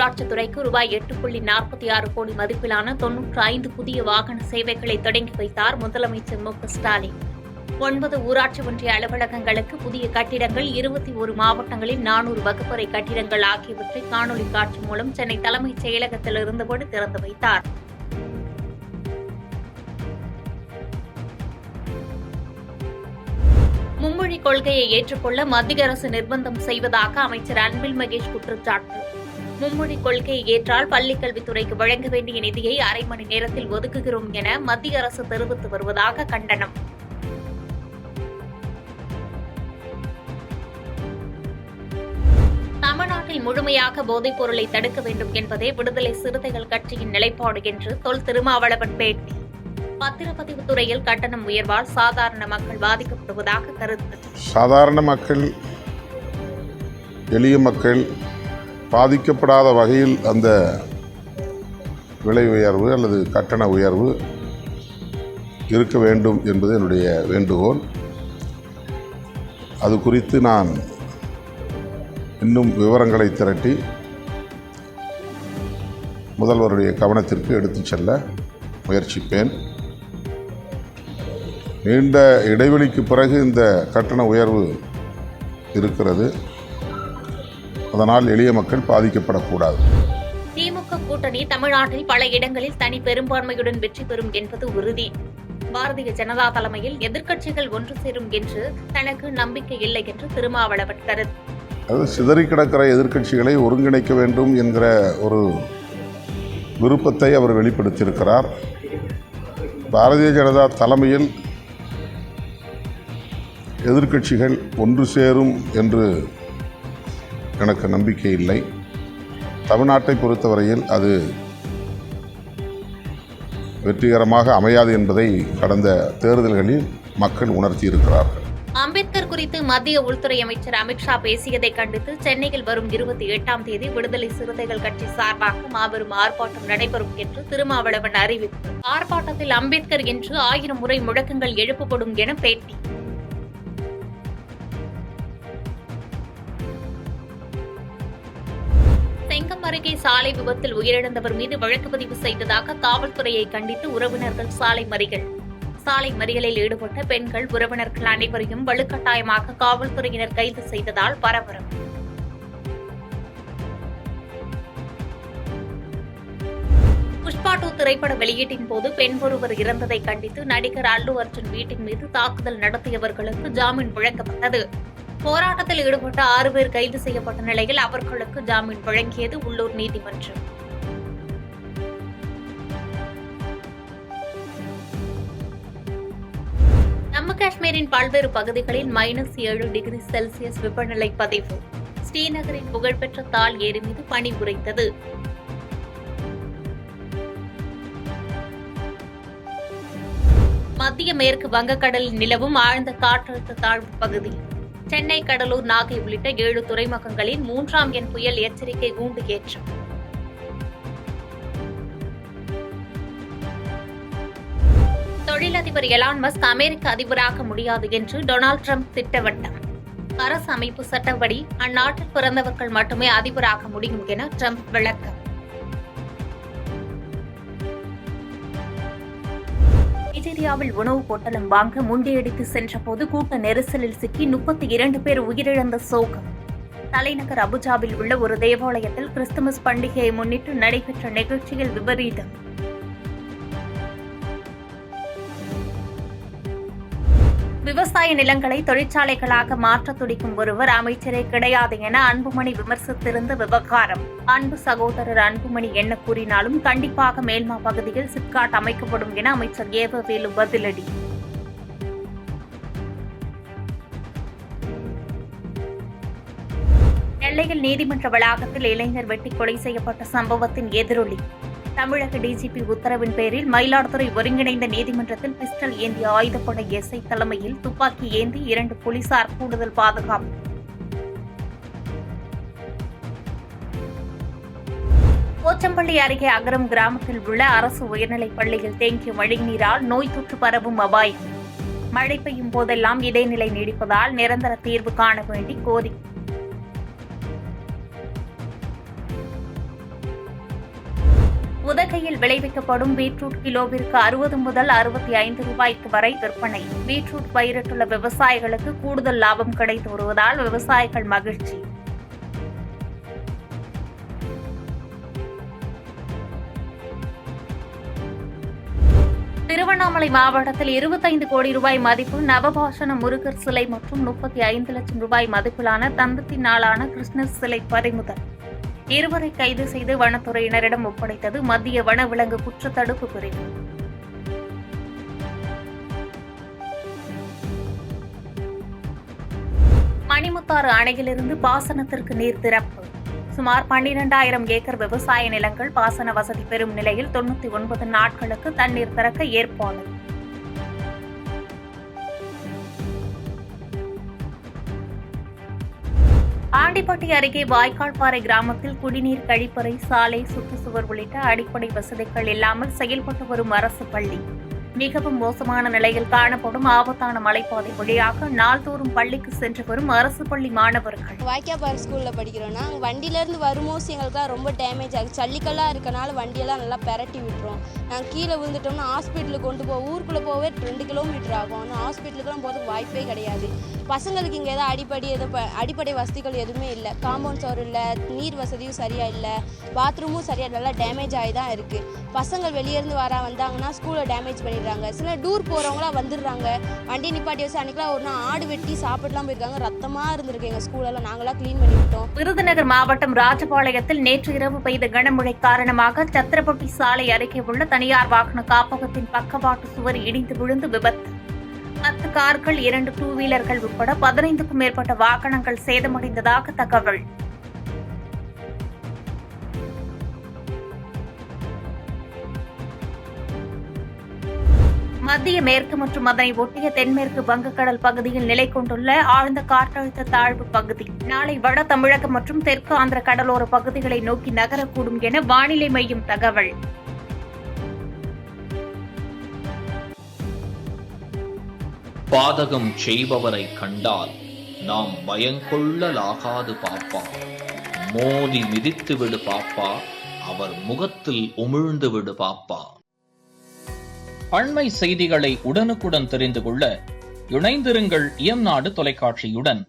ஊராட்சித் துறைக்கு ரூபாய் 8.46 கோடி மதிப்பிலான 95 புதிய வாகன சேவைகளை தொடங்கி வைத்தார் முதலமைச்சர் மு க ஸ்டாலின். 9 ஊராட்சி ஒன்றிய அலுவலகங்களுக்கு புதிய கட்டிடங்கள், 21 மாவட்டங்களில் 400 வகுப்பறை கட்டிடங்கள் ஆகியவற்றை காணொலி காட்சி மூலம் சென்னை தலைமைச் செயலகத்தில் இருந்தபோது திறந்து வைத்தார். மும்மொழி கொள்கையை ஏற்றுக்கொள்ள மத்திய அரசு நிர்பந்தம் செய்வதாக அமைச்சர் அன்பில் மகேஷ் குற்றச்சாட்டு. மும்மொழி கொள்கையை ஏற்றால் பள்ளிக்கல்வித்துறைக்கு வழங்க வேண்டிய நிதியை அரை மணி நேரத்தில் ஒதுக்குகிறோம் என மத்திய அரசு தெரிவித்து வருவதாக கண்டனம். தமிழ்நாட்டில் முழுமையாக போதைப் பொருளை தடுக்க வேண்டும் என்பதே விடுதலை சிறுத்தைகள் கட்சியின் நிலைப்பாடு என்று தொல் திருமாவளவன் பேட்டி. பத்திரப்பதிவு துறையில் கட்டணம் உயர்வால் சாதாரண மக்கள் பாதிக்கப்படுவதாக கருத்து. சாதாரண மக்கள், எளிய மக்கள் பாதிக்கப்படாத வகையில் அந்த விலை உயர்வு அல்லது கட்டண உயர்வு இருக்க வேண்டும் என்பது என்னுடைய வேண்டுகோள். அது குறித்து நான் இன்னும் விவரங்களை திரட்டி முதல்வருடைய கவனத்திற்கு எடுத்துச் செல்ல முயற்சிப்பேன். நீண்ட இடைவெளிக்கு பிறகு இந்த கட்டண உயர்வு இருக்கிறது. அதனால் எளிய மக்கள் பாதிக்கப்படக்கூடாது. திமுக கூட்டணி தமிழ்நாட்டில் பல இடங்களில் தனி பெரும்பான்மையுடன் வெற்றி பெறும் என்பது உறுதி. பாரதிய ஜனதா தலைமையில் எதிர்க்கட்சிகள் ஒன்று சேரும் என்று தனக்கு நம்பிக்கை இல்லை என்று திருமாவளவன் கருத்து. அது சிதறி கிடக்கிற எதிர்க்கட்சிகளை ஒருங்கிணைக்க வேண்டும் என்கிற ஒரு விருப்பத்தை அவர் வெளிப்படுத்தியிருக்கிறார். பாரதிய ஜனதா தலைமையில் எதிர்க்கட்சிகள் ஒன்று சேரும் என்று எனக்கு நம்பிக்கை இல்லை. தமிழ்நாட்டை பொறுத்தவரையில் அது வெற்றிகரமாக அமையாது என்பதை கடந்த தேர்தல்களில் மக்கள் உணர்த்தியிருக்கிறார்கள். அம்பேத்கர் குறித்து மத்திய உள்துறை அமைச்சர் அமித்ஷா பேசியதை கண்டித்து சென்னையில் வரும் 28ஆம் தேதி விடுதலை சிறுத்தைகள் கட்சி சார்பாக மாபெரும் ஆர்ப்பாட்டம் நடைபெறும் என்று திருமாவளவன் அறிவிப்பு. ஆர்ப்பாட்டத்தில் அம்பேத்கர் என்று 1000 முறை முழக்கங்கள் எழுப்பப்படும் என பேட்டி. செங்கம் அருகே சாலை விபத்தில் உயிரிழந்தவர் மீது வழக்கு பதிவு செய்ததாக காவல்துறையை கண்டித்து உறவினர்கள் சாலை மறியல். சாலை மறியலில் ஈடுபட்ட பெண்கள், உறவினர்கள் அனைவரையும் வலுக்கட்டாயமாக காவல்துறையினர் கைது செய்ததால் பரபரப்பு. புஷ்பா 2 திரைப்பட வெளியீட்டின் போது பெண் ஒருவர் இறந்ததை கண்டித்து நடிகர் அல்லு அர்ஜுன் வீட்டின் மீது தாக்குதல் நடத்தியவர்களுக்கு ஜாமீன் வழங்கப்பட்டது. போராட்டத்தில் ஈடுபட்ட 6 பேர் கைது செய்யப்பட்ட நிலையில் அவர்களுக்கு ஜாமீன் வழங்கியது உள்ளூர் நீதிமன்றம். ஜம்மு காஷ்மீரின் பல்வேறு பகுதிகளில் -7 டிகிரி செல்சியஸ் வெப்பநிலை பதிவு. ஸ்ரீநகரின் புகழ்பெற்ற தால் ஏரி மீது பனி உறைந்தது. மத்திய மேற்கு வங்கக்கடலில் நிலவும் ஆழ்ந்த காற்றழுத்த தாழ்வு பகுதி. சென்னை, கடலூர், நாகை உள்ளிட்ட 7 துறைமுகங்களில் 3ஆம் எண் புயல் எச்சரிக்கை கூண்டு ஏற்றம். தொழிலதிபர் எலான் மஸ்க் அமெரிக்க அதிபராக முடியாது என்று டொனால்டு டிரம்ப் திட்டவட்டம். அரசு அமைப்பு சட்டப்படி அந்நாட்டில் பிறந்தவர்கள் மட்டுமே அதிபராக முடியும் என டிரம்ப் விளக்கம். நைஜீரியாவில் உணவு பொட்டலம் வாங்க முண்டியடித்து சென்றபோது கூட்ட நெரிசலில் சிக்கி 32 பேர் உயிரிழந்த சோகம். தலைநகர் அபுஜாவில் உள்ள ஒரு தேவாலயத்தில் கிறிஸ்துமஸ் பண்டிகையை முன்னிட்டு நடைபெற்ற நிகழ்ச்சியில் விபரீதம். விவசாய நிலங்களை தொழிற்சாலைகளாக மாற்ற துடிக்கும் ஒருவர் அமைச்சரே கிடையாது என அன்புமணி விமர்சித்திருந்த விவகாரம். அன்பு சகோதரர் அன்புமணி என்ன கூறினாலும் கண்டிப்பாக மேல்மா பகுதியில் சிப்காட் அமைக்கப்படும் என அமைச்சர் ஏவவேலு பதிலடி. நெல்லையில் நீதிமன்ற வளாகத்தில் இளைஞர் வெட்டி கொலை செய்யப்பட்ட சம்பவத்தின் எதிரொலி. தமிழக டிஜிபி உத்தரவின் பேரில் மயிலாடுதுறை ஒருங்கிணைந்த நீதிமன்றத்தில் பிஸ்டல் ஏந்திய ஆயுதப்படை எஸ்ஐ தலைமையில் துப்பாக்கி ஏந்தி 2 போலீசார் கூடுதல் பாதுகாப்பு. போச்சம்பள்ளி அருகே அகரம் கிராமத்தில் உள்ள அரசு உயர்நிலைப் பள்ளியில் தேங்கிய மழைநீரால் நோய் தொற்று பரவும் அபாயம். மழை பெய்யும் போதெல்லாம் இதே நிலை நீடிப்பதால் நிரந்தர தீர்வு காண வேண்டி கோரிக்கை. பண்ணையில் விளைவிக்கப்படும் பீட்ரூட் கிலோவிற்கு 60 முதல் 65 ரூபாய்க்கு வரை விற்பனை. பீட்ரூட் பயிரிட்டுள்ள விவசாயிகளுக்கு கூடுதல் லாபம் கிடைத்து வருவதால் விவசாயிகள் மகிழ்ச்சி. திருவண்ணாமலை மாவட்டத்தில் 25 கோடி ரூபாய் மதிப்பு நவபாஷண முருகர் சிலை மற்றும் 35 லட்சம் ரூபாய் மதிப்பிலான தந்தத்தினாலான கிருஷ்ணர் சிலை பறிமுதல். இருவரை கைது செய்து வனத்துறையினரிடம் ஒப்படைத்தது மத்திய வனவிலங்கு குற்றத்தடுப்பு பிரிவு. மணிமுத்தாறு அணையிலிருந்து பாசனத்திற்கு நீர் திறப்பு. சுமார் 12,000 ஏக்கர் விவசாய நிலங்கள் பாசன வசதி பெறும் நிலையில் 99 நாட்களுக்கு தண்ணீர் திறக்க ஏற்பாடு. ஆண்டிப்பட்டி அருகே வாய்க்கால்பாறை கிராமத்தில் குடிநீர், கழிப்பறை, சாலை, சுற்றுச்சுவர் உள்ளிட்ட அடிப்படை வசதிகள் இல்லாமல் செயல்பட்டு வரும் அரசு பள்ளி மிகவும் மோசமான நிலையில் காணப்படும் ஆபத்தான மலைப்பாதை வழியாக நாள்தோறும் பள்ளிக்கு சென்று வரும் அரசு பள்ளி மாணவர்கள். வாய்க்காப்பாறை ஸ்கூலில் படிக்கிறோன்னா வண்டியிலேருந்து வரும்போது எங்களுக்குலாம் ரொம்ப டேமேஜ் ஆகுது. ஜல்லிக்கல்லாக இருக்கனால வண்டியெல்லாம் நல்லா பெரட்டி விட்டுரும். நாங்கள் கீழே விழுந்துட்டோம்னா ஹாஸ்பிட்டலுக்கு கொண்டு ஊருக்குள்ளே போகவே 2 கிலோமீட்டர் ஆகும். ஆனால் ஹாஸ்பிட்டலுக்குலாம் போகிறதுக்கு வாய்ப்பே கிடையாது. பசங்களுக்கு இங்கே ஏதாவது அடிப்படை வசதிகள் எதுவுமே இல்லை. காம்பவுண்ட் சவர் இல்லை, நீர் வசதியும் சரியாக இல்லை, பாத்ரூமும் சரியாக நல்லா டேமேஜ் ஆகி தான் இருக்குது. பசங்கள் வெளியேருந்து வந்தாங்கன்னா ஸ்கூலை டேமேஜ் பண்ணிடுறாங்க. சில டூர் போகிறவங்களாம் வந்துடுறாங்க, வண்டி நிப்பாட்டி வச்சு அன்றைக்கெலாம் ஒரு நாள் ஆடு வெட்டி சாப்பிட்டுலாம் போயிருக்காங்க. ரத்தமாக இருந்திருக்கு எங்கள் ஸ்கூலெல்லாம். நாங்களாம் க்ளீன் பண்ணிவிட்டோம். விருதுநகர் மாவட்டம் ராஜபாளையத்தில் நேற்று இரவு பெய்த கனமழை காரணமாக சத்திரப்பட்டி சாலை அருகே உள்ள தனியார் வாகன காப்பகத்தின் பக்கவாட்டு சுவர் இடிந்து விழுந்து விபத்து. 10 கார்கள், 2 டூ வீலர்கள் உட்பட 15க்கும் மேற்பட்ட வாகனங்கள் சேதமடைந்ததாக தகவல். மத்திய மேற்கு மற்றும் அதனை ஒட்டிய தென்மேற்கு வங்கக்கடல் பகுதியில் நிலை கொண்டுள்ள ஆழ்ந்த காற்றழுத்த தாழ்வு பகுதி நாளை வட தமிழகம் மற்றும் தெற்கு ஆந்திர கடலோர பகுதிகளை நோக்கி நகரக்கூடும் என வானிலை மையம் தகவல். பாதகம் செய்பவரை கண்டால் நாம் பயங்கொள்ளலாகாது பாப்பா. மோதி மிதித்து விடு பாப்பா, அவர் முகத்தில் உமிழ்ந்து விடு பாப்பா. அண்மை செய்திகளை உடனுக்குடன் தெரிந்து கொள்ள இணைந்திருங்கள் இயம்நாடு தொலைக்காட்சியுடன்.